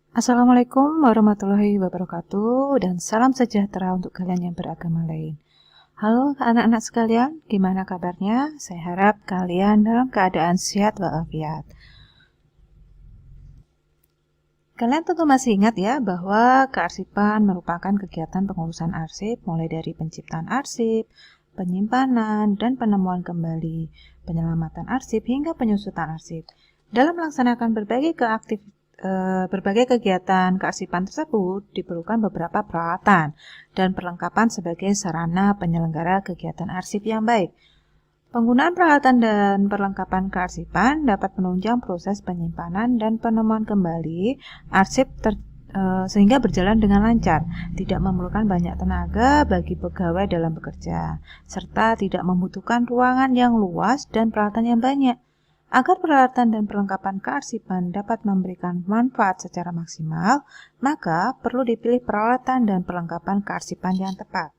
Assalamualaikum warahmatullahi wabarakatuh dan salam sejahtera untuk kalian yang beragama lain. Halo anak-anak sekalian, gimana kabarnya? Saya harap kalian dalam keadaan sehat walafiat. Kalian tentu masih ingat ya bahwa kearsipan merupakan kegiatan pengurusan arsip mulai dari penciptaan arsip, penyimpanan, dan penemuan kembali, penyelamatan arsip hingga penyusutan arsip. Dalam melaksanakan berbagai kegiatan kearsipan tersebut diperlukan beberapa peralatan dan perlengkapan sebagai sarana penyelenggara kegiatan arsip yang baik. Penggunaan peralatan dan perlengkapan kearsipan dapat menunjang proses penyimpanan dan penemuan kembali arsip sehingga berjalan dengan lancar, tidak memerlukan banyak tenaga bagi pegawai dalam bekerja, serta tidak membutuhkan ruangan yang luas dan peralatan yang banyak. Agar peralatan dan perlengkapan kearsipan dapat memberikan manfaat secara maksimal, maka perlu dipilih peralatan dan perlengkapan kearsipan yang tepat.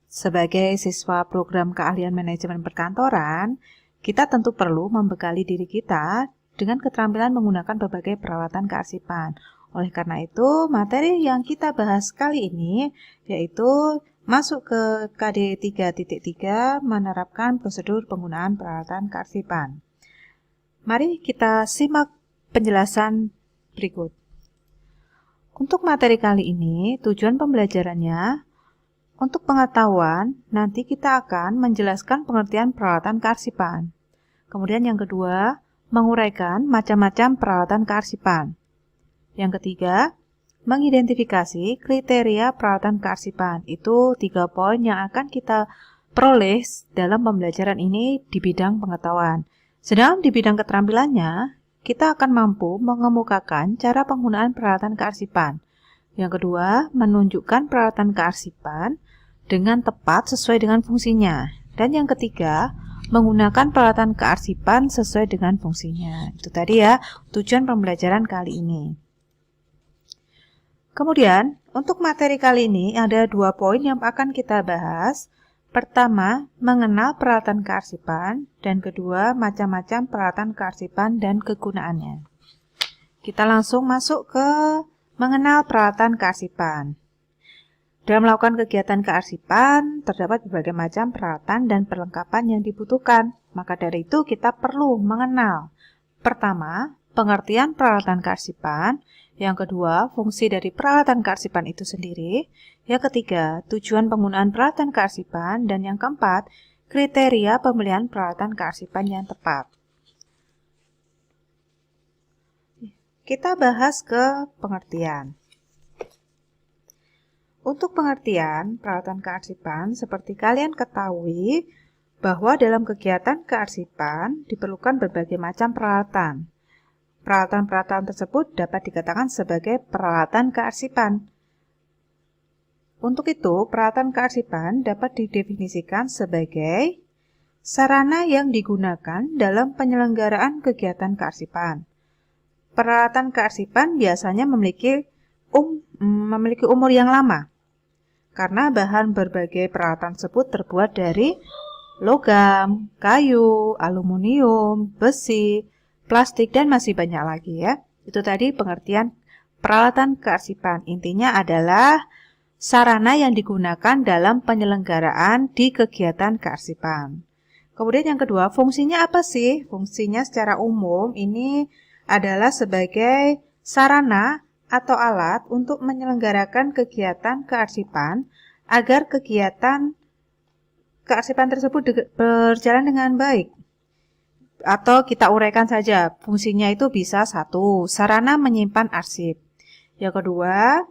Sebagai siswa program keahlian manajemen perkantoran, kita tentu perlu membekali diri kita dengan keterampilan menggunakan berbagai peralatan kearsipan. Oleh karena itu, materi yang kita bahas kali ini yaitu masuk ke KD 3.3 menerapkan prosedur penggunaan peralatan kearsipan. Mari kita simak penjelasan berikut. Untuk materi kali ini, tujuan pembelajarannya untuk pengetahuan, nanti kita akan menjelaskan pengertian peralatan kearsipan. Kemudian yang kedua, menguraikan macam-macam peralatan kearsipan. Yang ketiga, mengidentifikasi kriteria peralatan kearsipan. Itu 3 poin yang akan kita peroleh dalam pembelajaran ini di bidang pengetahuan. Sedang di bidang keterampilannya, kita akan mampu mengemukakan cara penggunaan peralatan kearsipan. Yang kedua, menunjukkan peralatan kearsipan dengan tepat sesuai dengan fungsinya. Dan yang ketiga, menggunakan peralatan kearsipan sesuai dengan fungsinya. Itu tadi ya, tujuan pembelajaran kali ini. Kemudian, untuk materi kali ini ada 2 poin yang akan kita bahas. Pertama, mengenal peralatan kearsipan, dan kedua, macam-macam peralatan kearsipan dan kegunaannya. Kita langsung masuk ke mengenal peralatan kearsipan. Dalam melakukan kegiatan kearsipan, terdapat berbagai macam peralatan dan perlengkapan yang dibutuhkan. Maka dari itu kita perlu mengenal. Pertama, pengertian peralatan kearsipan. Yang kedua, fungsi dari peralatan kearsipan itu sendiri. Yang ketiga, tujuan penggunaan peralatan kearsipan. Dan yang keempat, kriteria pemilihan peralatan kearsipan yang tepat. Kita bahas ke pengertian. Untuk pengertian peralatan kearsipan, seperti kalian ketahui bahwa dalam kegiatan kearsipan diperlukan berbagai macam peralatan. Peralatan-peralatan tersebut dapat dikatakan sebagai peralatan kearsipan. Untuk itu, peralatan kearsipan dapat didefinisikan sebagai sarana yang digunakan dalam penyelenggaraan kegiatan kearsipan. Peralatan kearsipan biasanya memiliki umur yang lama, karena bahan berbagai peralatan tersebut terbuat dari logam, kayu, aluminium, besi, plastik, dan masih banyak lagi ya. Itu tadi pengertian peralatan kearsipan. Intinya adalah sarana yang digunakan dalam penyelenggaraan di kegiatan kearsipan. Kemudian yang kedua, fungsinya apa sih? Fungsinya secara umum ini adalah sebagai sarana atau alat untuk menyelenggarakan kegiatan kearsipan agar kegiatan kearsipan tersebut berjalan dengan baik. Atau kita uraikan saja, fungsinya itu bisa 1. Sarana menyimpan arsip. Yang kedua,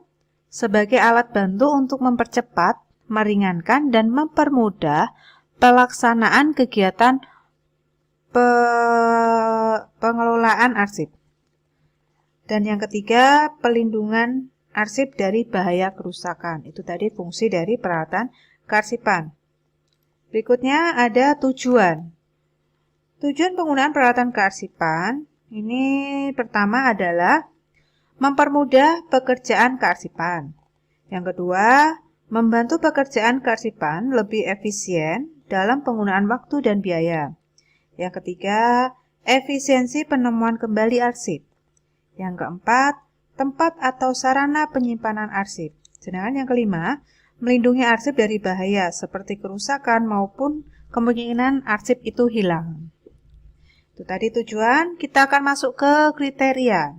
sebagai alat bantu untuk mempercepat, meringankan, dan mempermudah pelaksanaan kegiatan pengelolaan arsip. Dan yang ketiga, pelindungan arsip dari bahaya kerusakan. Itu tadi fungsi dari peralatan kearsipan. Berikutnya ada tujuan. Tujuan penggunaan peralatan kearsipan ini pertama adalah mempermudah pekerjaan kearsipan. Yang kedua, membantu pekerjaan kearsipan lebih efisien dalam penggunaan waktu dan biaya. Yang ketiga, efisiensi penemuan kembali arsip. Yang keempat, tempat atau sarana penyimpanan arsip. Sedangkan yang kelima, melindungi arsip dari bahaya seperti kerusakan maupun kemungkinan arsip itu hilang. Itu tadi tujuan, kita akan masuk ke kriteria.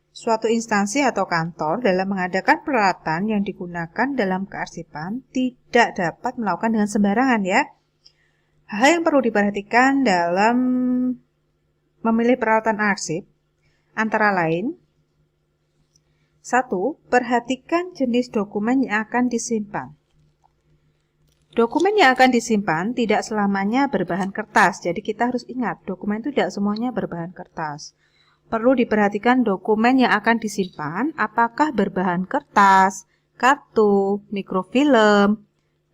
Suatu instansi atau kantor dalam mengadakan peralatan yang digunakan dalam kearsipan tidak dapat melakukan dengan sembarangan ya. Hal yang perlu diperhatikan dalam memilih peralatan arsip antara lain: 1. Perhatikan jenis dokumen yang akan disimpan. Dokumen yang akan disimpan tidak selamanya berbahan kertas, jadi kita harus ingat, dokumen itu tidak semuanya berbahan kertas. Perlu diperhatikan dokumen yang akan disimpan, apakah berbahan kertas, kartu, mikrofilm,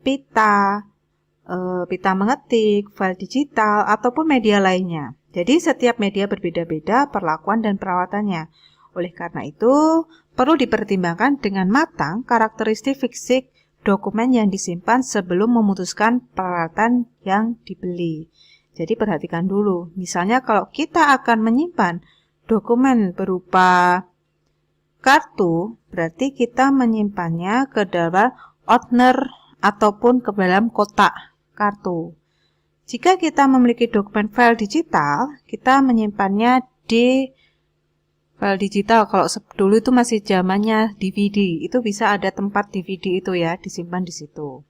pita, pita mengetik, file digital, ataupun media lainnya. Jadi setiap media berbeda-beda perlakuan dan perawatannya. Oleh karena itu, perlu dipertimbangkan dengan matang karakteristik fisik dokumen yang disimpan sebelum memutuskan peralatan yang dibeli. Jadi perhatikan dulu, misalnya kalau kita akan menyimpan dokumen berupa kartu, berarti kita menyimpannya ke dalam owner ataupun ke dalam kotak kartu. Jika kita memiliki dokumen file digital, kita menyimpannya di file digital. Kalau dulu itu masih zamannya DVD, itu bisa ada tempat DVD itu ya, disimpan di situ.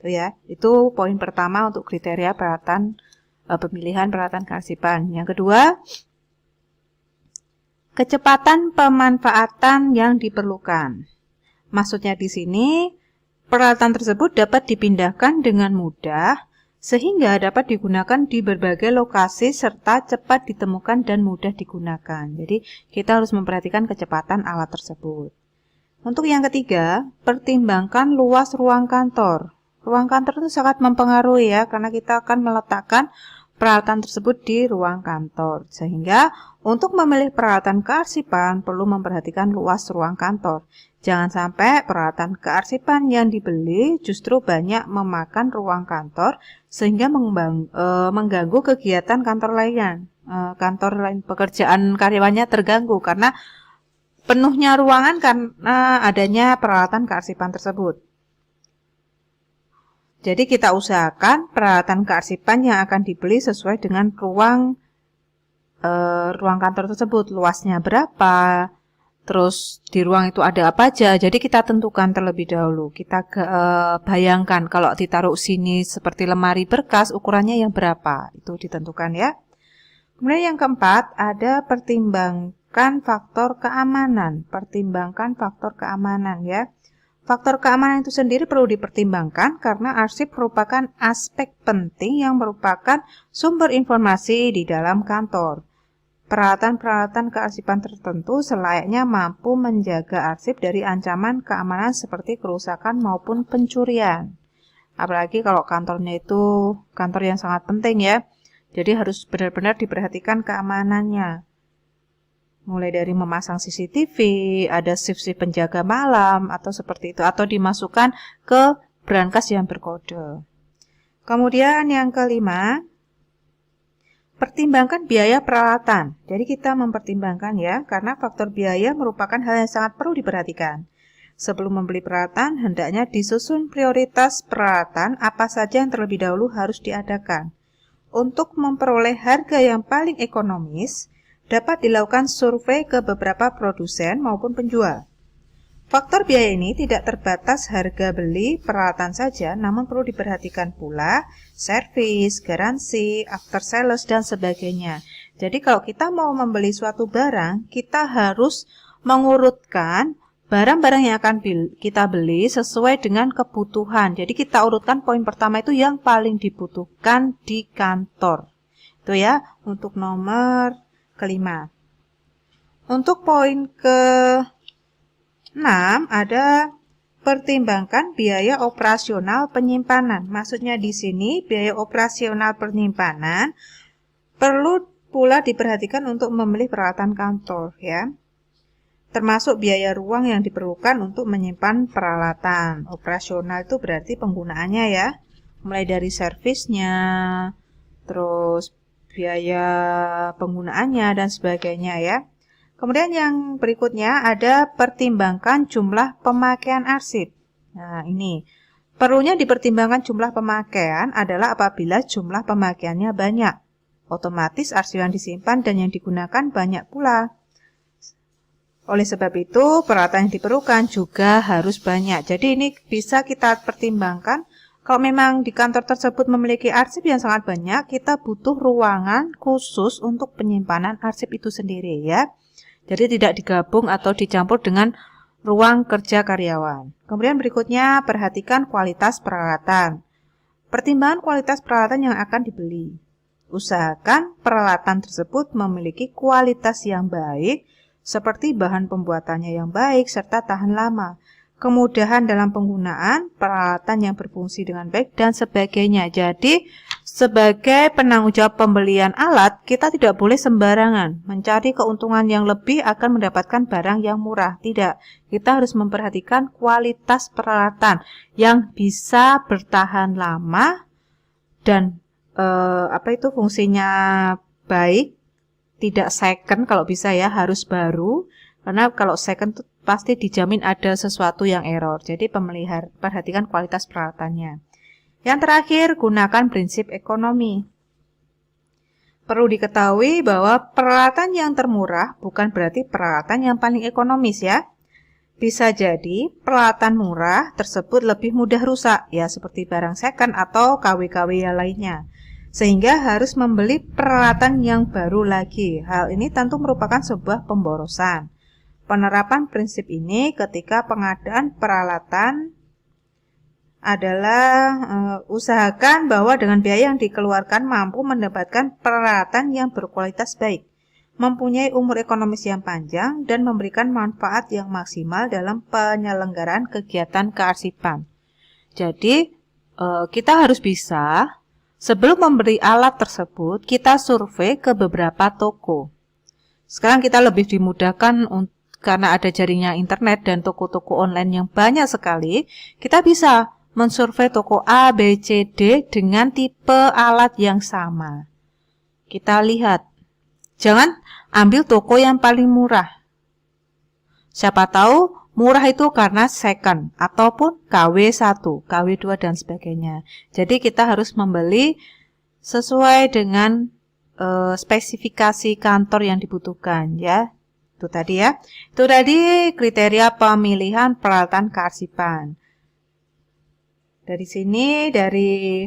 Itu ya, itu poin pertama untuk kriteria peralatan pemilihan peralatan kearsipan. Yang kedua, kecepatan pemanfaatan yang diperlukan. Maksudnya di sini, peralatan tersebut dapat dipindahkan dengan mudah sehingga dapat digunakan di berbagai lokasi serta cepat ditemukan dan mudah digunakan. Jadi, kita harus memperhatikan kecepatan alat tersebut. Untuk yang ketiga, pertimbangkan luas ruang kantor. Ruang kantor itu sangat mempengaruhi ya, karena kita akan meletakkan peralatan tersebut di ruang kantor. Sehingga, untuk memilih peralatan kearsipan perlu memperhatikan luas ruang kantor. Jangan sampai peralatan kearsipan yang dibeli justru banyak memakan ruang kantor sehingga mengganggu kegiatan kantor lainnya. Kantor lain, pekerjaan karyawannya terganggu karena penuhnya ruangan karena adanya peralatan kearsipan tersebut. Jadi kita usahakan peralatan kearsipan yang akan dibeli sesuai dengan ruang kantor tersebut, luasnya berapa, terus di ruang itu ada apa aja. Jadi kita tentukan terlebih dahulu. Kita bayangkan kalau ditaruh sini seperti lemari berkas, ukurannya yang berapa, itu ditentukan ya. Kemudian yang keempat, ada pertimbangkan faktor keamanan. Pertimbangkan faktor keamanan ya. Faktor keamanan itu sendiri perlu dipertimbangkan karena arsip merupakan aspek penting yang merupakan sumber informasi di dalam kantor. Peralatan-peralatan kearsipan tertentu selayaknya mampu menjaga arsip dari ancaman keamanan seperti kerusakan maupun pencurian. Apalagi kalau kantornya itu kantor yang sangat penting ya. Jadi harus benar-benar diperhatikan keamanannya. Mulai dari memasang CCTV, ada shift-shift penjaga malam atau seperti itu, atau dimasukkan ke brankas yang berkode. Kemudian yang kelima, pertimbangkan biaya peralatan. Jadi kita mempertimbangkan ya, karena faktor biaya merupakan hal yang sangat perlu diperhatikan. Sebelum membeli peralatan, hendaknya disusun prioritas peralatan apa saja yang terlebih dahulu harus diadakan. Untuk memperoleh harga yang paling ekonomis, dapat dilakukan survei ke beberapa produsen maupun penjual. Faktor biaya ini tidak terbatas harga beli peralatan saja, namun perlu diperhatikan pula servis, garansi, after sales, dan sebagainya. Jadi kalau kita mau membeli suatu barang, kita harus mengurutkan barang-barang yang akan kita beli sesuai dengan kebutuhan. Jadi kita urutkan poin pertama itu yang paling dibutuhkan di kantor. Itu ya, untuk nomor kelima. Untuk poin ke-6 ada pertimbangkan biaya operasional penyimpanan. Maksudnya di sini biaya operasional penyimpanan perlu pula diperhatikan untuk membeli peralatan kantor ya. Termasuk biaya ruang yang diperlukan untuk menyimpan peralatan. Operasional itu berarti penggunaannya ya. Mulai dari servisnya, terus biaya penggunaannya dan sebagainya ya. Kemudian yang berikutnya ada pertimbangkan jumlah pemakaian arsip. Nah, ini perlunya dipertimbangkan jumlah pemakaian adalah apabila jumlah pemakaiannya banyak. Otomatis arsip yang disimpan dan yang digunakan banyak pula. Oleh sebab itu, peralatan yang diperlukan juga harus banyak. Jadi ini bisa kita pertimbangkan. Kalau memang di kantor tersebut memiliki arsip yang sangat banyak, kita butuh ruangan khusus untuk penyimpanan arsip itu sendiri ya. Jadi tidak digabung atau dicampur dengan ruang kerja karyawan. Kemudian berikutnya, perhatikan kualitas peralatan. Pertimbangan kualitas peralatan yang akan dibeli. Usahakan peralatan tersebut memiliki kualitas yang baik, seperti bahan pembuatannya yang baik serta tahan lama, kemudahan dalam penggunaan, peralatan yang berfungsi dengan baik, dan sebagainya. Jadi, sebagai penanggung jawab pembelian alat, kita tidak boleh sembarangan mencari keuntungan yang lebih akan mendapatkan barang yang murah. Tidak, kita harus memperhatikan kualitas peralatan yang bisa bertahan lama dan fungsinya baik. Tidak second, kalau bisa ya harus baru, karena kalau second tuh pasti dijamin ada sesuatu yang error. Jadi perhatikan kualitas peralatannya. Yang terakhir, gunakan prinsip ekonomi. Perlu diketahui bahwa peralatan yang termurah bukan berarti peralatan yang paling ekonomis ya. Bisa jadi peralatan murah tersebut lebih mudah rusak ya, seperti barang second atau KW-KW yang lainnya. Sehingga harus membeli peralatan yang baru lagi. Hal ini tentu merupakan sebuah pemborosan. Penerapan prinsip ini ketika pengadaan peralatan adalah usahakan bahwa dengan biaya yang dikeluarkan mampu mendapatkan peralatan yang berkualitas baik, mempunyai umur ekonomis yang panjang, dan memberikan manfaat yang maksimal dalam penyelenggaraan kegiatan kearsipan. Jadi, kita harus bisa sebelum membeli alat tersebut, kita survei ke beberapa toko. Sekarang kita lebih dimudahkan karena ada jaringan internet dan toko-toko online yang banyak sekali. Kita bisa mensurvei toko A, B, C, D dengan tipe alat yang sama. Kita lihat, jangan ambil toko yang paling murah. Siapa tahu murah itu karena second ataupun KW1, KW2 dan sebagainya. Jadi kita harus membeli sesuai dengan spesifikasi kantor yang dibutuhkan ya. Itu tadi ya. Itu tadi kriteria pemilihan peralatan kearsipan. Dari sini, dari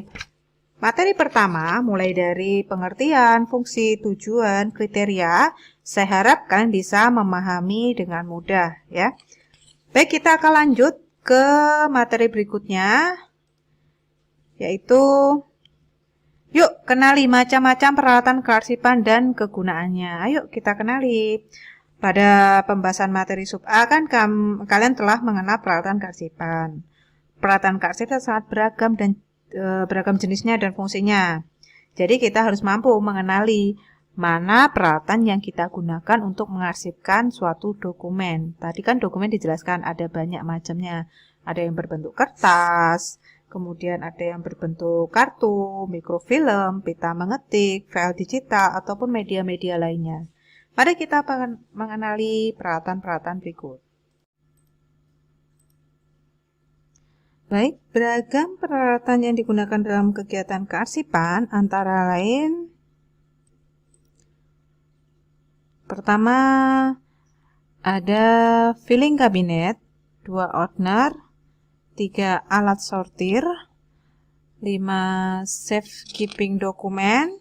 materi pertama, mulai dari pengertian, fungsi, tujuan, kriteria, saya harap kalian bisa memahami dengan mudah ya. Baik, kita akan lanjut ke materi berikutnya, yaitu yuk kenali macam-macam peralatan kearsipan dan kegunaannya. Ayo kita kenali. Pada pembahasan materi sub A kan kalian telah mengenal peralatan kearsipan. Peralatan kearsipan sangat beragam dan beragam jenisnya dan fungsinya. Jadi kita harus mampu mengenali mana peralatan yang kita gunakan untuk mengarsipkan suatu dokumen. Tadi kan dokumen dijelaskan ada banyak macamnya. Ada yang berbentuk kertas, kemudian ada yang berbentuk kartu, mikrofilm, pita mengetik, file digital, ataupun media-media lainnya. Mari kita akan mengenali peralatan-peralatan berikut. Baik, beragam peralatan yang digunakan dalam kegiatan kearsipan antara lain: pertama, ada filing cabinet, 2 opener, 3 alat sortir, 5 safe keeping dokumen,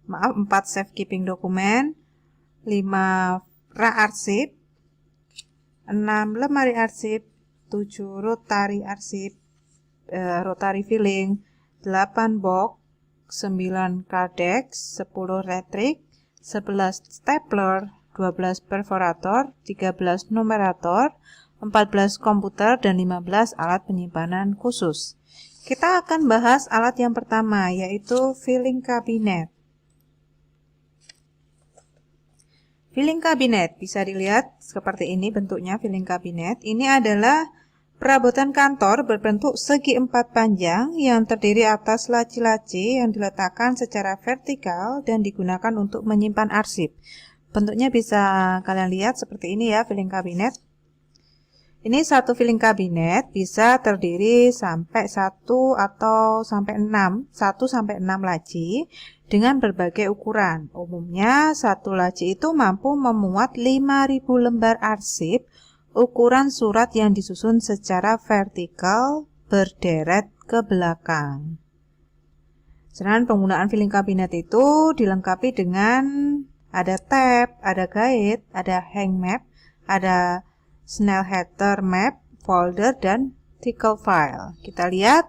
4 safe keeping dokumen, 5 rak arsip, 6 lemari arsip, 7 rotary arsip, rotary filing, 8 box, 9 kardex, 10 retrik, 11 stapler, 12 perforator, 13 numerator, 14 komputer, dan 15 alat penyimpanan khusus. Kita akan bahas alat yang pertama, yaitu filing cabinet. Filing cabinet bisa dilihat seperti ini bentuknya filing cabinet. Ini adalah perabotan kantor berbentuk segi 4 panjang yang terdiri atas laci-laci yang diletakkan secara vertikal dan digunakan untuk menyimpan arsip. Bentuknya bisa kalian lihat seperti ini ya, filing kabinet. Ini satu filing kabinet bisa terdiri sampai 1 atau sampai 6, 1 sampai 6 laci dengan berbagai ukuran. Umumnya satu laci itu mampu memuat 5.000 lembar arsip ukuran surat yang disusun secara vertikal berderet ke belakang. Sedangkan penggunaan filing kabinet itu dilengkapi dengan ada tab, ada guide, ada hang map, ada Snell header map, folder, dan tickle file. Kita lihat,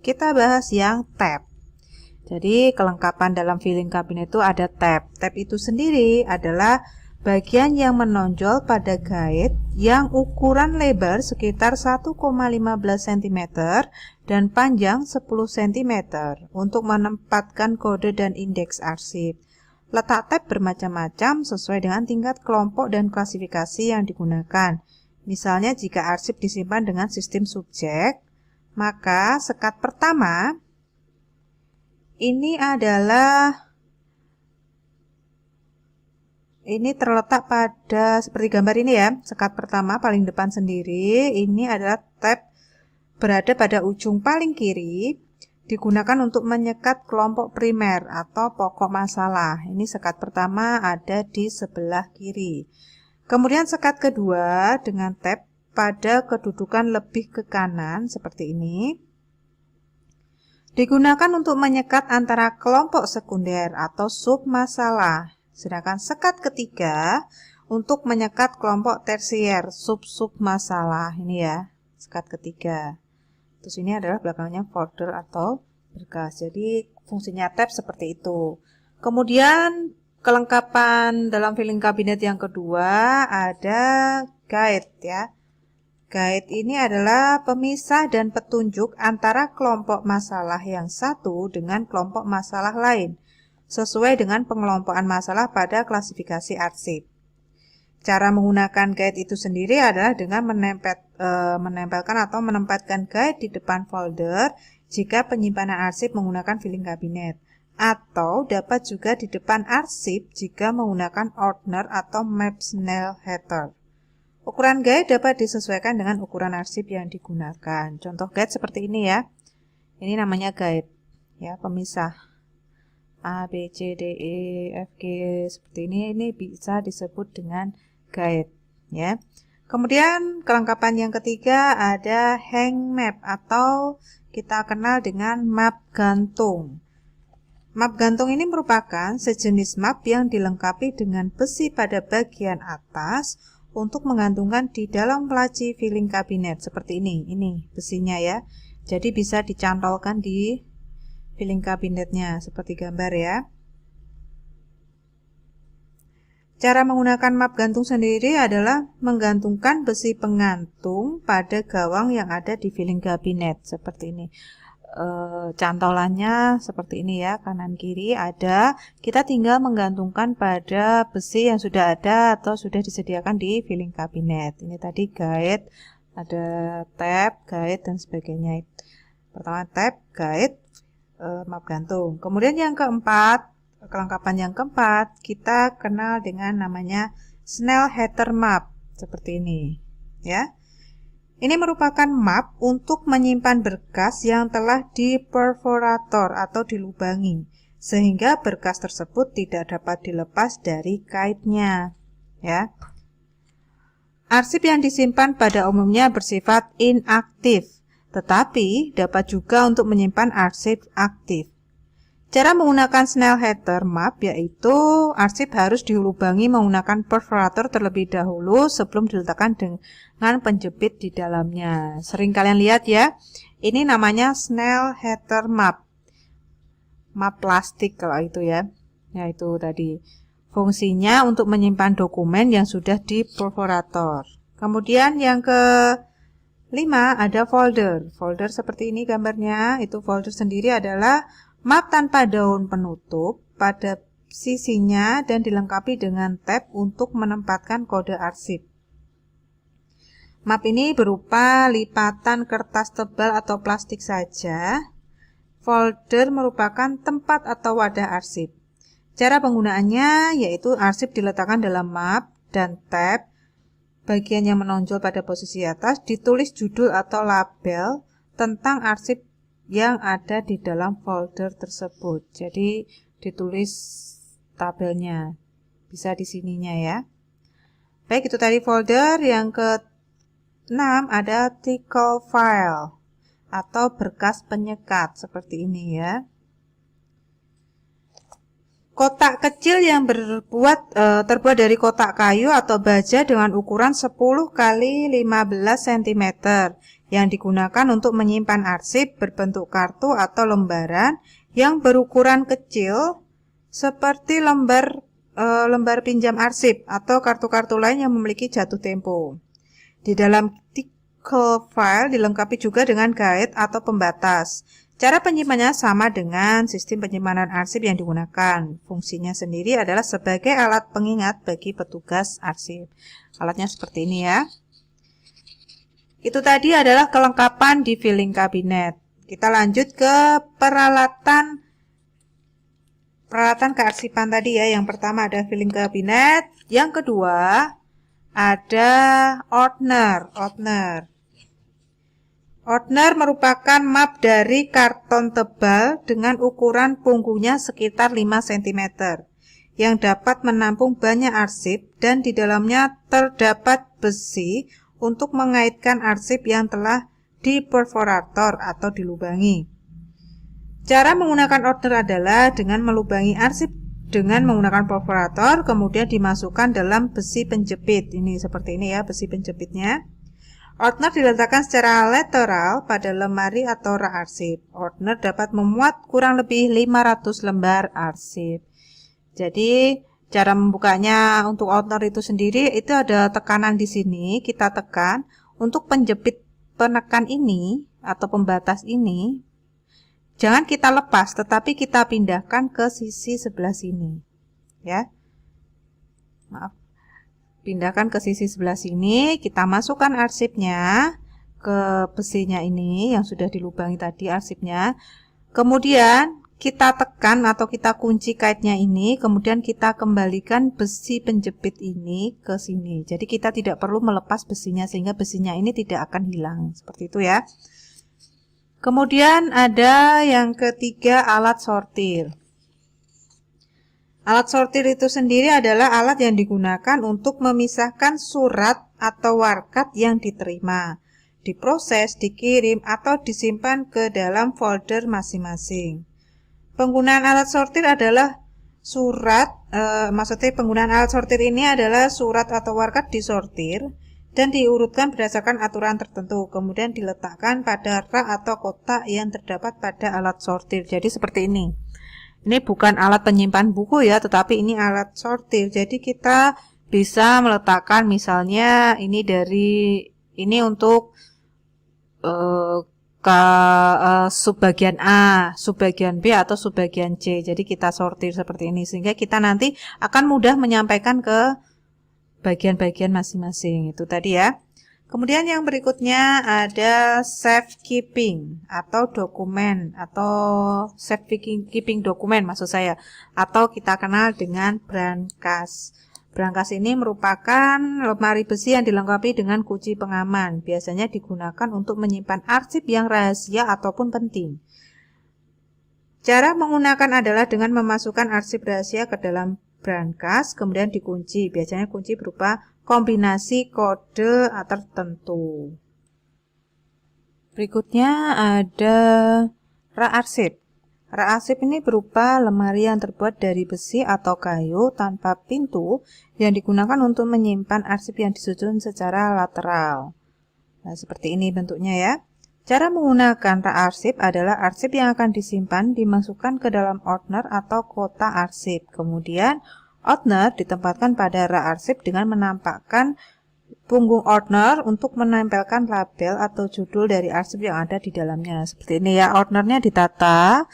kita bahas yang tab. Jadi kelengkapan dalam filing kabinet itu ada tab. Tab itu sendiri adalah bagian yang menonjol pada guide yang ukuran lebar sekitar 1,15 cm dan panjang 10 cm untuk menempatkan kode dan indeks arsip. Letak tab bermacam-macam sesuai dengan tingkat kelompok dan klasifikasi yang digunakan. Misalnya jika arsip disimpan dengan sistem subjek, maka sekat pertama ini terletak pada seperti gambar ini ya. Sekat pertama paling depan sendiri, ini adalah tab berada pada ujung paling kiri, digunakan untuk menyekat kelompok primer atau pokok masalah. Ini sekat pertama ada di sebelah kiri. Kemudian sekat kedua dengan tab pada kedudukan lebih ke kanan seperti ini. Digunakan untuk menyekat antara kelompok sekunder atau sub masalah. Sedangkan sekat ketiga untuk menyekat kelompok tersier, sub-sub masalah. Ini ya, sekat ketiga. Terus ini adalah belakangnya folder atau berkas. Jadi fungsinya tab seperti itu. Kemudian kelengkapan dalam filing kabinet yang kedua ada guide ya. Guide ini adalah pemisah dan petunjuk antara kelompok masalah yang satu dengan kelompok masalah lain, sesuai dengan pengelompokan masalah pada klasifikasi arsip. Cara menggunakan guide itu sendiri adalah dengan menempelkan atau menempatkan guide di depan folder jika penyimpanan arsip menggunakan filing kabinet, atau dapat juga di depan arsip jika menggunakan ordner atau map Snell header. Ukuran guide dapat disesuaikan dengan ukuran arsip yang digunakan. Contoh guide seperti ini ya. Ini namanya guide ya, pemisah A, B, C, D, E, F, G seperti ini bisa disebut dengan guide ya. Kemudian kelengkapan yang ketiga ada hang map atau kita kenal dengan map gantung. Map gantung ini merupakan sejenis map yang dilengkapi dengan besi pada bagian atas untuk menggantungkan di dalam laci filing kabinet seperti ini. Ini besinya ya. Jadi bisa dicantolkan di filing kabinetnya seperti gambar ya. Cara menggunakan map gantung sendiri adalah menggantungkan besi penggantung pada gawang yang ada di filing kabinet seperti ini. Cantolannya seperti ini ya, kanan kiri ada, kita tinggal menggantungkan pada besi yang sudah ada atau sudah disediakan di filing kabinet. Ini tadi guide, ada tab, guide dan sebagainya. Pertama tab, guide, map gantung. Kemudian yang keempat, kelengkapan yang keempat kita kenal dengan namanya Snell header map seperti ini ya. Ini merupakan map untuk menyimpan berkas yang telah diperforator atau dilubangi, sehingga berkas tersebut tidak dapat dilepas dari kaitnya. Ya. Arsip yang disimpan pada umumnya bersifat inaktif, tetapi dapat juga untuk menyimpan arsip aktif. Cara menggunakan Snell header map yaitu arsip harus dilubangi menggunakan perforator terlebih dahulu sebelum diletakkan dengan penjepit di dalamnya. Sering kalian lihat ya, ini namanya Snell header map. Map plastik kalau itu ya. Ya itu tadi. Fungsinya untuk menyimpan dokumen yang sudah diperforator. Kemudian yang kelima ada folder. Folder seperti ini gambarnya. Itu folder sendiri adalah map tanpa daun penutup pada sisinya dan dilengkapi dengan tab untuk menempatkan kode arsip. Map ini berupa lipatan kertas tebal atau plastik saja. Folder merupakan tempat atau wadah arsip. Cara penggunaannya yaitu arsip diletakkan dalam map dan tab. Bagian yang menonjol pada posisi atas ditulis judul atau label tentang arsip yang ada di dalam folder tersebut. Jadi ditulis tabelnya. Bisa di sininya ya. Baik, itu tadi folder. Yang ke-6 ada tickle file atau berkas penyekat seperti ini ya. Kotak kecil yang terbuat dari kotak kayu atau baja dengan ukuran 10 x 15 cm yang digunakan untuk menyimpan arsip berbentuk kartu atau lembaran yang berukuran kecil seperti lembar pinjam arsip atau kartu-kartu lain yang memiliki jatuh tempo. Di dalam tickle file dilengkapi juga dengan guide atau pembatas. Cara penyimpanannya sama dengan sistem penyimpanan arsip yang digunakan. Fungsinya sendiri adalah sebagai alat pengingat bagi petugas arsip. Alatnya seperti ini ya. Itu tadi adalah kelengkapan di filing cabinet. Kita lanjut ke peralatan kearsipan tadi ya. Yang pertama ada filing cabinet. Yang kedua ada ordner. Ordner merupakan map dari karton tebal dengan ukuran punggungnya sekitar 5 cm yang dapat menampung banyak arsip dan di dalamnya terdapat besi untuk mengaitkan arsip yang telah diperforator atau dilubangi. Cara menggunakan ordner adalah dengan melubangi arsip dengan menggunakan perforator, kemudian dimasukkan dalam besi penjepit. Ini seperti ini ya, besi penjepitnya. Ordner diletakkan secara lateral pada lemari atau rak arsip. Ordner dapat memuat kurang lebih 500 lembar arsip. Jadi cara membukanya untuk ordner itu sendiri itu ada tekanan di sini. Kita tekan untuk penjepit penekan ini atau pembatas ini. Jangan kita lepas, tetapi kita pindahkan ke sisi sebelah sini. Ya, maaf. Pindahkan ke sisi sebelah sini, kita masukkan arsipnya ke besinya ini yang sudah dilubangi tadi arsipnya. Kemudian kita tekan atau kita kunci kaitnya ini, kemudian kita kembalikan besi penjepit ini ke sini. Jadi kita tidak perlu melepas besinya sehingga besinya ini tidak akan hilang. Seperti itu ya. Kemudian ada yang ketiga, alat sortir. Alat sortir itu sendiri adalah alat yang digunakan untuk memisahkan surat atau warkat yang diterima, diproses, dikirim, atau disimpan ke dalam folder masing-masing. Penggunaan alat sortir adalah penggunaan alat sortir ini adalah surat atau warkat disortir dan diurutkan berdasarkan aturan tertentu, kemudian diletakkan pada rak atau kotak yang terdapat pada alat sortir. Jadi seperti ini. Ini bukan alat penyimpan buku ya, tetapi ini alat sortir. Jadi kita bisa meletakkan misalnya ini untuk subbagian A, subbagian B atau subbagian C. Jadi kita sortir seperti ini sehingga kita nanti akan mudah menyampaikan ke bagian-bagian masing-masing. Itu tadi ya. Kemudian yang berikutnya ada safekeeping atau dokumen atau safekeeping dokumen maksud saya, atau kita kenal dengan brankas. Brankas ini merupakan lemari besi yang dilengkapi dengan kunci pengaman. Biasanya digunakan untuk menyimpan arsip yang rahasia ataupun penting. Cara menggunakan adalah dengan memasukkan arsip rahasia ke dalam brankas, kemudian dikunci. Biasanya kunci berupa kombinasi kode tertentu. Berikutnya ada rak arsip. Rak arsip ini berupa lemari yang terbuat dari besi atau kayu tanpa pintu yang digunakan untuk menyimpan arsip yang disusun secara lateral. Nah, seperti ini bentuknya ya. Cara menggunakan rak arsip adalah arsip yang akan disimpan dimasukkan ke dalam ordner atau kotak arsip. Kemudian ordner ditempatkan pada rak arsip dengan menampakkan punggung ordner untuk menempelkan label atau judul dari arsip yang ada di dalamnya. Seperti ini ya, ordnernya ditata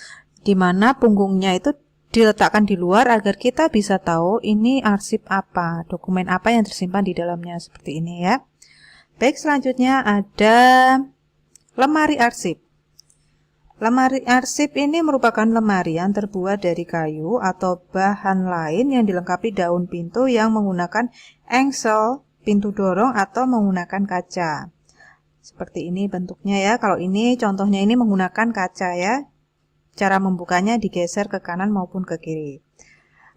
di mana punggungnya itu diletakkan di luar agar kita bisa tahu ini arsip apa, dokumen apa yang tersimpan di dalamnya. Seperti ini ya. Baik, selanjutnya ada lemari arsip. Lemari arsip ini merupakan lemari yang terbuat dari kayu atau bahan lain yang dilengkapi daun pintu yang menggunakan engsel, pintu dorong atau menggunakan kaca. Seperti ini bentuknya ya. Kalau ini contohnya ini menggunakan kaca ya. Cara membukanya digeser ke kanan maupun ke kiri.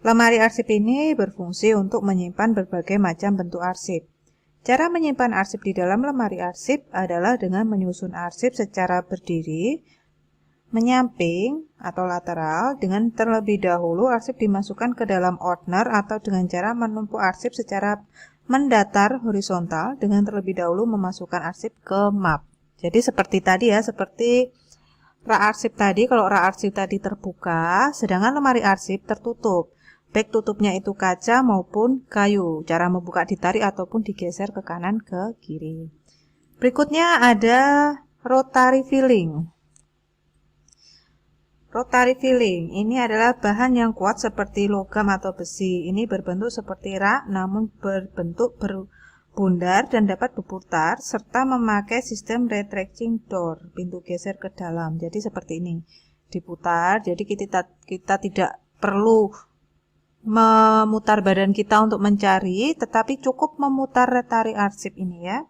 Lemari arsip ini berfungsi untuk menyimpan berbagai macam bentuk arsip. Cara menyimpan arsip di dalam lemari arsip adalah dengan menyusun arsip secara berdiri, menyamping atau lateral. Dengan terlebih dahulu arsip dimasukkan ke dalam ordner atau dengan cara menumpuk arsip secara mendatar horizontal dengan terlebih dahulu memasukkan arsip ke map. Jadi seperti tadi ya, seperti rak arsip tadi. Kalau rak arsip tadi terbuka, sedangkan lemari arsip tertutup. Baik tutupnya itu kaca maupun kayu. Cara membuka ditarik ataupun digeser ke kanan ke kiri. Berikutnya ada rotary filling. Rotary filling ini adalah bahan yang kuat seperti logam atau besi. Ini berbentuk seperti rak namun berbentuk berbundar dan dapat berputar serta memakai sistem retracting door, pintu geser ke dalam. Jadi seperti ini, diputar. Jadi kita tidak perlu memutar badan kita untuk mencari, tetapi cukup memutar rotary arsip ini ya.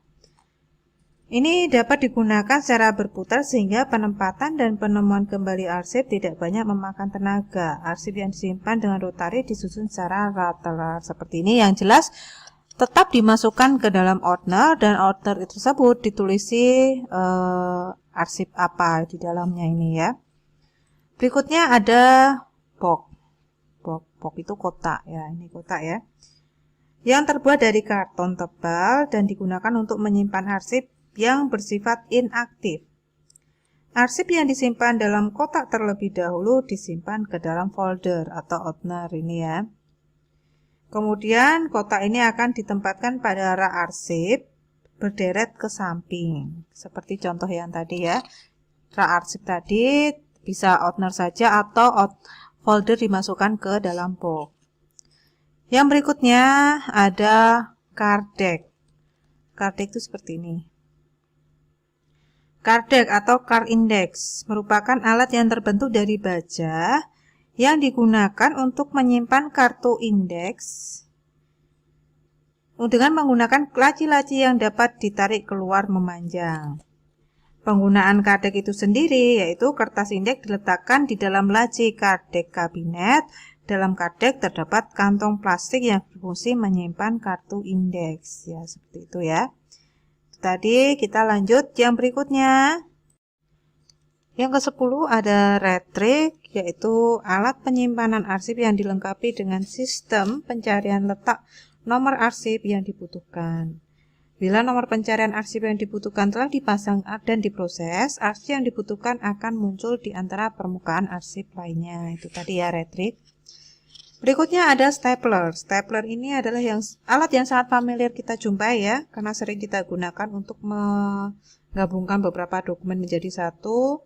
Ini dapat digunakan secara berputar sehingga penempatan dan penemuan kembali arsip tidak banyak memakan tenaga. Arsip yang disimpan dengan rotary disusun secara lateral seperti ini. Yang jelas tetap dimasukkan ke dalam ordner dan ordner tersebut ditulisi arsip apa di dalamnya ini ya. Berikutnya ada box. Box itu kotak ya, ini kotak ya. Yang terbuat dari karton tebal dan digunakan untuk menyimpan arsip yang bersifat inaktif. Arsip yang disimpan dalam kotak terlebih dahulu disimpan ke dalam folder atau ordner ini ya. Kemudian kotak ini akan ditempatkan pada rak arsip berderet ke samping. Seperti contoh yang tadi ya. Rak arsip tadi bisa ordner saja atau folder dimasukkan ke dalam box. Yang berikutnya ada card deck. Card deck itu seperti ini. Card deck atau card index merupakan alat yang terbentuk dari baja yang digunakan untuk menyimpan kartu indeks dengan menggunakan laci-laci yang dapat ditarik keluar memanjang. Penggunaan card deck itu sendiri yaitu kertas indeks diletakkan di dalam laci card deck kabinet. Dalam card deck terdapat kantong plastik yang berfungsi menyimpan kartu indeks. Ya, seperti itu ya. Tadi kita lanjut yang berikutnya. Yang ke-10 ada retrieve, yaitu alat penyimpanan arsip yang dilengkapi dengan sistem pencarian letak nomor arsip yang dibutuhkan. Bila nomor pencarian arsip yang dibutuhkan telah dipasang dan diproses, arsip yang dibutuhkan akan muncul di antara permukaan arsip lainnya. Itu tadi ya retrieve. Berikutnya ada stapler. Stapler ini adalah alat yang sangat familiar kita jumpai ya, karena sering kita gunakan untuk menggabungkan beberapa dokumen menjadi satu.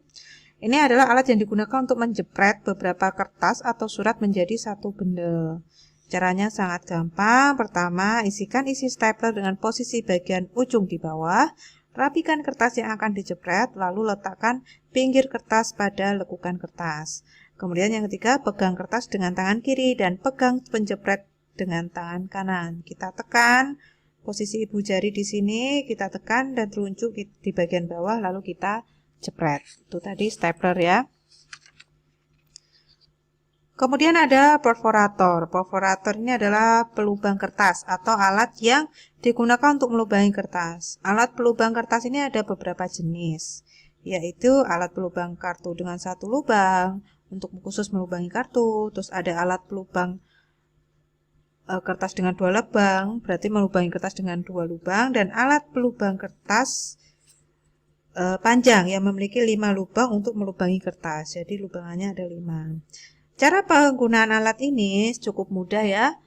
Ini adalah alat yang digunakan untuk menjepret beberapa kertas atau surat menjadi satu bundel. Caranya sangat gampang. Pertama, isikan isi stapler dengan posisi bagian ujung di bawah. Rapikan kertas yang akan dijepret, lalu letakkan pinggir kertas pada lekukan kertas. Kemudian yang ketiga, pegang kertas dengan tangan kiri dan pegang penjepret dengan tangan kanan. Kita tekan posisi ibu jari di sini, kita tekan dan telunjuk di bagian bawah lalu kita jepret. Itu tadi stapler ya. Kemudian ada perforator. Perforator ini adalah pelubang kertas atau alat yang digunakan untuk melubangi kertas. Alat pelubang kertas ini ada beberapa jenis, yaitu alat pelubang kartu dengan satu lubang, untuk khusus melubangi kartu. Terus ada alat pelubang kertas dengan dua lubang, berarti melubangi kertas dengan dua lubang, dan alat pelubang kertas panjang yang memiliki 5 lubang untuk melubangi kertas. Jadi lubangannya ada 5. Cara penggunaan alat ini cukup mudah ya.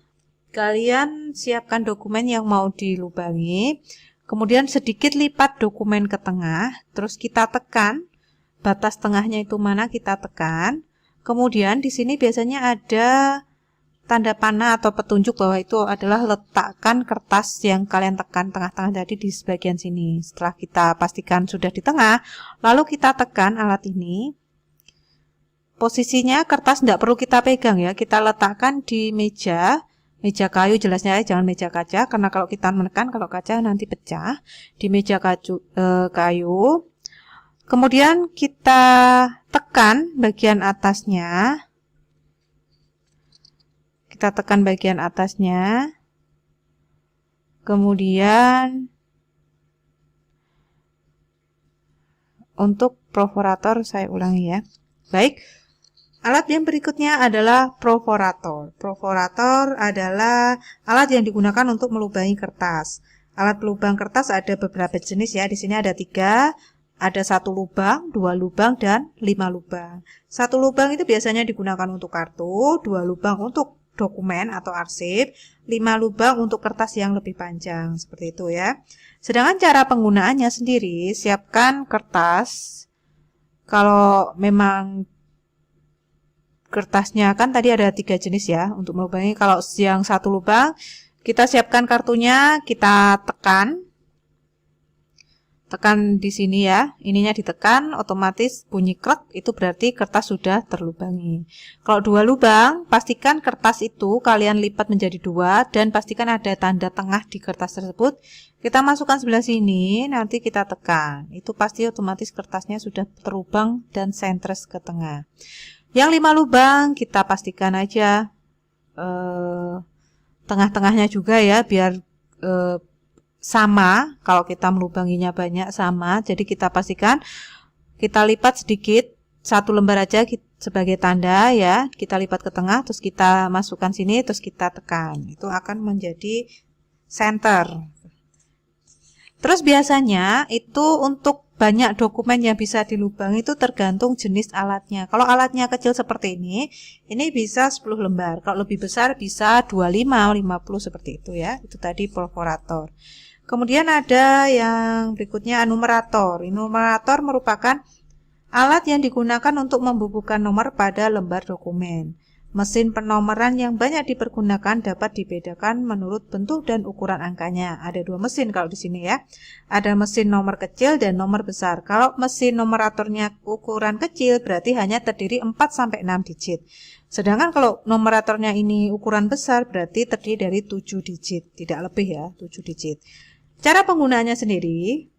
Kalian siapkan dokumen yang mau dilubangi, kemudian sedikit lipat dokumen ke tengah, terus kita tekan batas tengahnya itu mana, kita tekan. Kemudian di sini biasanya ada tanda panah atau petunjuk bahwa itu adalah letakkan kertas yang kalian tekan tengah-tengah tadi di bagian sini. Setelah kita pastikan sudah di tengah, lalu kita tekan alat ini Posisinya kertas tidak perlu kita pegang ya, kita letakkan di meja kayu jelasnya ya, jangan meja kaca, karena kalau kita menekan, kalau kaca nanti pecah. Di meja kayu. Kemudian kita tekan bagian atasnya. Kita tekan bagian atasnya. Kemudian untuk perforator saya ulangi ya. Baik. Alat yang berikutnya adalah perforator. Perforator adalah alat yang digunakan untuk melubangi kertas. Alat pelubang kertas ada beberapa jenis ya. Di sini ada 3. Ada 1 lubang, 2 lubang, dan 5 lubang. 1 lubang itu biasanya digunakan untuk kartu, 2 lubang untuk dokumen atau arsip, 5 lubang untuk kertas yang lebih panjang. Seperti itu ya. Sedangkan cara penggunaannya sendiri, siapkan kertas. Kalau memang kertasnya kan tadi ada 3 jenis ya untuk melubangi. Kalau yang 1 lubang, kita siapkan kartunya, kita tekan di sini ya. Ininya ditekan, otomatis bunyi krek, itu berarti kertas sudah terlubangi. Kalau 2 lubang, pastikan kertas itu kalian lipat menjadi 2 dan pastikan ada tanda tengah di kertas tersebut. Kita masukkan sebelah sini, nanti kita tekan. Itu pasti otomatis kertasnya sudah terlubang dan sentris ke tengah. Yang 5 lubang kita pastikan aja tengah-tengahnya juga ya, biar sama. Kalau kita melubanginya banyak sama, jadi kita pastikan kita lipat sedikit, 1 lembar aja sebagai tanda ya. Kita lipat ke tengah, terus kita masukkan sini, terus kita tekan. Itu akan menjadi center. Terus biasanya itu untuk banyak dokumen yang bisa dilubangi itu tergantung jenis alatnya. Kalau alatnya kecil seperti ini bisa 10 lembar. Kalau lebih besar bisa 25, 50 seperti itu ya. Itu tadi perforator. Kemudian ada yang berikutnya numerator. Numerator merupakan alat yang digunakan untuk membubuhkan nomor pada lembar dokumen. Mesin penomoran yang banyak dipergunakan dapat dibedakan menurut bentuk dan ukuran angkanya. Ada 2 mesin kalau di sini ya. Ada mesin nomor kecil dan nomor besar. Kalau mesin numeratornya ukuran kecil berarti hanya terdiri 4-6 digit. Sedangkan kalau numeratornya ini ukuran besar berarti terdiri dari 7 digit. Tidak lebih ya, 7 digit. Cara penggunaannya sendiri,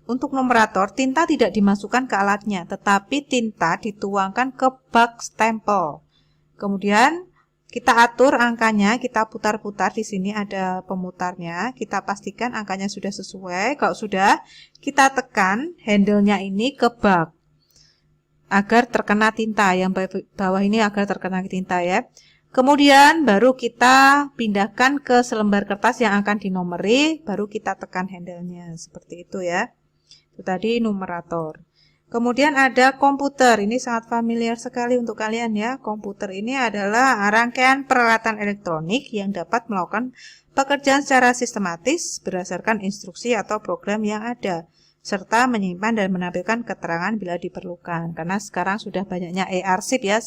untuk numerator tinta tidak dimasukkan ke alatnya, tetapi tinta dituangkan ke bak stempel. Kemudian kita atur angkanya, kita putar-putar. Di sini ada pemutarnya. Kita pastikan angkanya sudah sesuai. Kalau sudah, kita tekan handle-nya ini ke bak agar terkena tinta. Yang bawah ini agar terkena tinta ya. Kemudian baru kita pindahkan ke selembar kertas yang akan dinomori, baru kita tekan handle-nya. Seperti itu ya. Itu tadi numerator. Kemudian ada komputer. Ini sangat familiar sekali untuk kalian ya. Komputer ini adalah rangkaian peralatan elektronik yang dapat melakukan pekerjaan secara sistematis berdasarkan instruksi atau program yang ada, serta menyimpan dan menampilkan keterangan bila diperlukan. Karena sekarang sudah banyaknya e-arsip ya,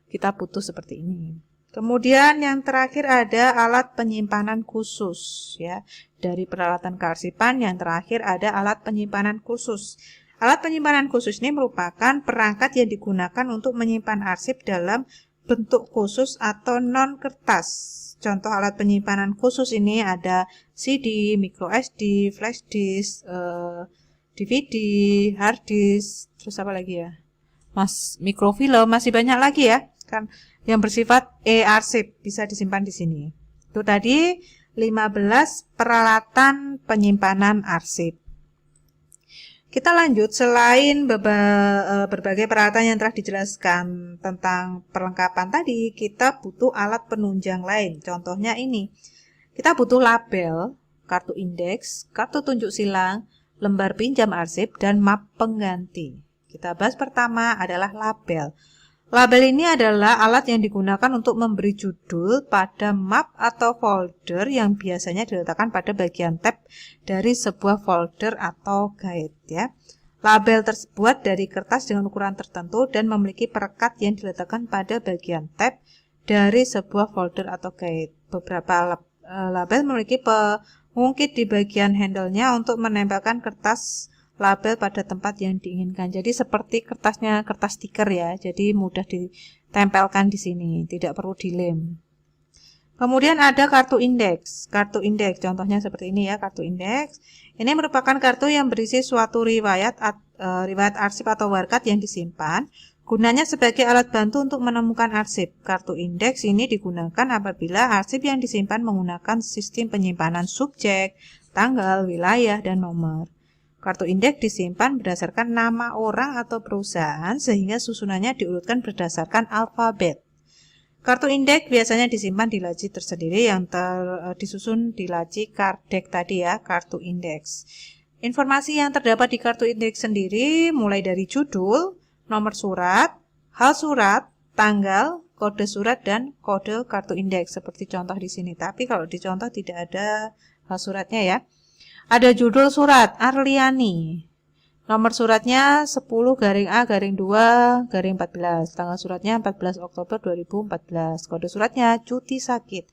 kita butuh seperti ini. Kemudian yang terakhir ada alat penyimpanan khusus ya. Dari peralatan kearsipan yang terakhir ada alat penyimpanan khusus. Alat penyimpanan khusus ini merupakan perangkat yang digunakan untuk menyimpan arsip dalam bentuk khusus atau non-kertas. Contoh alat penyimpanan khusus ini ada CD, micro SD, flash disk, DVD, hard disk, terus apa lagi ya? Mikrofilm, masih banyak lagi ya. Kan yang bersifat e-arsip bisa disimpan di sini. Itu tadi 15 peralatan penyimpanan arsip. Kita lanjut, selain berbagai peralatan yang telah dijelaskan tentang perlengkapan tadi, kita butuh alat penunjang lain. Contohnya ini, kita butuh label, kartu indeks, kartu tunjuk silang, lembar pinjam arsip, dan map pengganti. Kita bahas pertama adalah label. Label ini adalah alat yang digunakan untuk memberi judul pada map atau folder yang biasanya diletakkan pada bagian tab dari sebuah folder atau guide ya. Label tersebut dari kertas dengan ukuran tertentu dan memiliki perekat yang diletakkan pada bagian tab dari sebuah folder atau guide. Beberapa label memiliki pengungkit di bagian handle-nya untuk menempelkan kertas label pada tempat yang diinginkan. Jadi seperti kertasnya kertas stiker ya, jadi mudah ditempelkan di sini, tidak perlu dilem. Kemudian ada kartu indeks. Kartu indeks contohnya seperti ini ya, kartu indeks. Ini merupakan kartu yang berisi suatu riwayat arsip atau warkat yang disimpan. Gunanya sebagai alat bantu untuk menemukan arsip. Kartu indeks ini digunakan apabila arsip yang disimpan menggunakan sistem penyimpanan subjek, tanggal, wilayah, dan nomor. Kartu indeks disimpan berdasarkan nama orang atau perusahaan sehingga susunannya diurutkan berdasarkan alfabet. Kartu indeks biasanya disimpan di laci tersendiri yang disusun di laci kardek tadi ya, kartu indeks. Informasi yang terdapat di kartu indeks sendiri mulai dari judul, nomor surat, hal surat, tanggal, kode surat, dan kode kartu indeks seperti contoh di sini. Tapi kalau di contoh tidak ada hal suratnya ya. Ada judul surat Arliani. Nomor suratnya 10-A-2-14. Tanggal suratnya 14 Oktober 2014. Kode suratnya cuti sakit.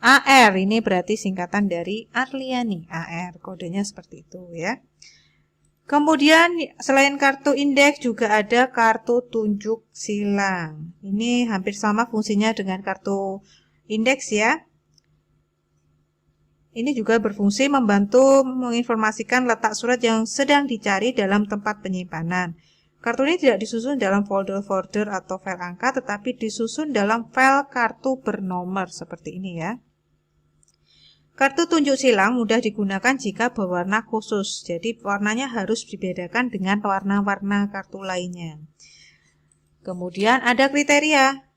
AR ini berarti singkatan dari Arliani. AR kodenya seperti itu ya. Kemudian selain kartu indeks juga ada kartu tunjuk silang. Ini hampir sama fungsinya dengan kartu indeks ya. Ini juga berfungsi membantu menginformasikan letak surat yang sedang dicari dalam tempat penyimpanan. Kartu ini tidak disusun dalam folder-folder atau file angka, tetapi disusun dalam file kartu bernomor seperti ini ya. Kartu tunjuk silang mudah digunakan jika berwarna khusus, jadi warnanya harus dibedakan dengan warna-warna kartu lainnya. Kemudian ada kriteria.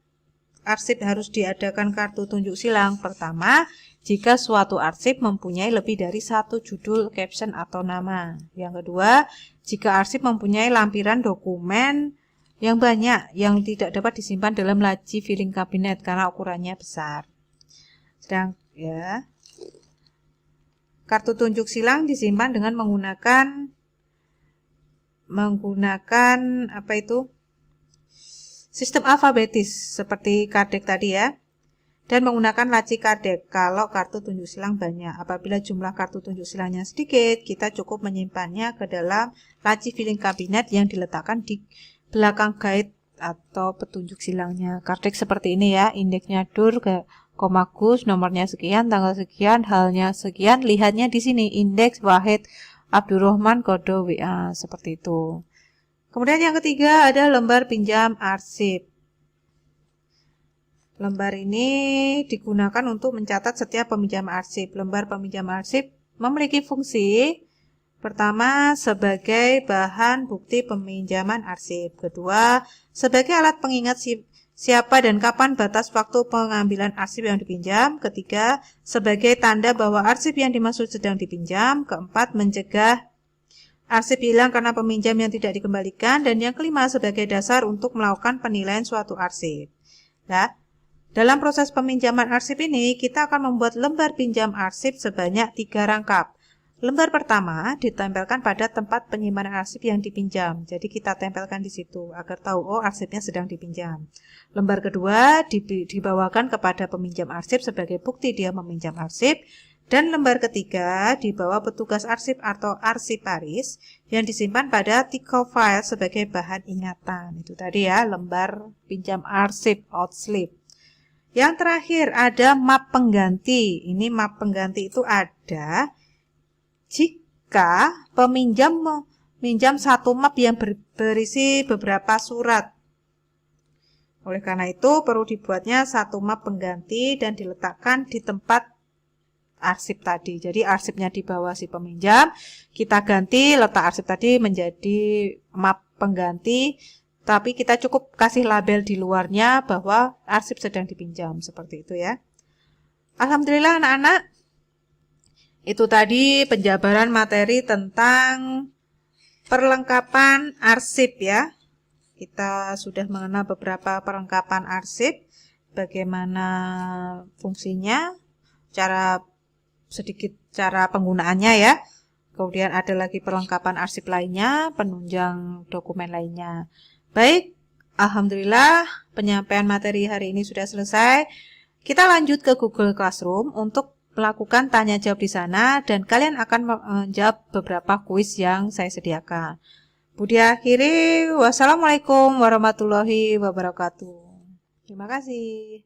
Arsip harus diadakan kartu tunjuk silang. Pertama, jika suatu arsip mempunyai lebih dari satu judul, caption, atau nama. Yang kedua, jika arsip mempunyai lampiran dokumen yang banyak yang tidak dapat disimpan dalam laci filing kabinet karena ukurannya besar. Kartu tunjuk silang disimpan dengan menggunakan sistem alfabetis seperti kardek tadi ya. Dan menggunakan laci kardek kalau kartu tunjuk silang banyak. Apabila jumlah kartu tunjuk silangnya sedikit, kita cukup menyimpannya ke dalam laci filing kabinet yang diletakkan di belakang guide atau petunjuk silangnya. Kardek seperti ini ya, indeksnya dur ke komagus, nomornya sekian, tanggal sekian, halnya sekian. Lihatnya di sini, indeks Wahid Abdurrahman kode WA seperti itu. Kemudian yang ketiga ada lembar pinjam arsip. Lembar ini digunakan untuk mencatat setiap peminjam arsip. Lembar peminjam arsip memiliki fungsi pertama sebagai bahan bukti peminjaman arsip. Kedua, sebagai alat pengingat siapa dan kapan batas waktu pengambilan arsip yang dipinjam. Ketiga, sebagai tanda bahwa arsip yang dimaksud sedang dipinjam. Keempat, mencegah arsip hilang karena peminjam yang tidak dikembalikan. Dan yang kelima, sebagai dasar untuk melakukan penilaian suatu arsip. Nah, dalam proses peminjaman arsip ini, kita akan membuat lembar pinjam arsip sebanyak 3 rangkap. Lembar pertama ditempelkan pada tempat penyimpanan arsip yang dipinjam. Jadi kita tempelkan di situ agar tahu, oh arsipnya sedang dipinjam. Lembar kedua dibawakan kepada peminjam arsip sebagai bukti dia meminjam arsip. Dan lembar ketiga dibawa petugas arsip atau arsiparis yang disimpan pada Tico file sebagai bahan ingatan. Itu tadi ya, lembar pinjam arsip outslip. Yang terakhir ada map pengganti. Ini map pengganti itu ada jika peminjam meminjam satu map yang berisi beberapa surat. Oleh karena itu perlu dibuatnya satu map pengganti dan diletakkan di tempat arsip tadi. Jadi arsipnya di bawah si peminjam, kita ganti letak arsip tadi menjadi map pengganti. Tapi kita cukup kasih label di luarnya bahwa arsip sedang dipinjam. Seperti itu ya. Alhamdulillah anak-anak. Itu tadi penjabaran materi tentang perlengkapan arsip ya. Kita sudah mengenal beberapa perlengkapan arsip. Bagaimana fungsinya. Sedikit cara penggunaannya ya. Kemudian ada lagi perlengkapan arsip lainnya. Penunjang dokumen lainnya. Baik, alhamdulillah penyampaian materi hari ini sudah selesai. Kita lanjut ke Google Classroom untuk melakukan tanya jawab di sana dan kalian akan menjawab beberapa kuis yang saya sediakan. Budi akhiri, wassalamualaikum warahmatullahi wabarakatuh. Terima kasih.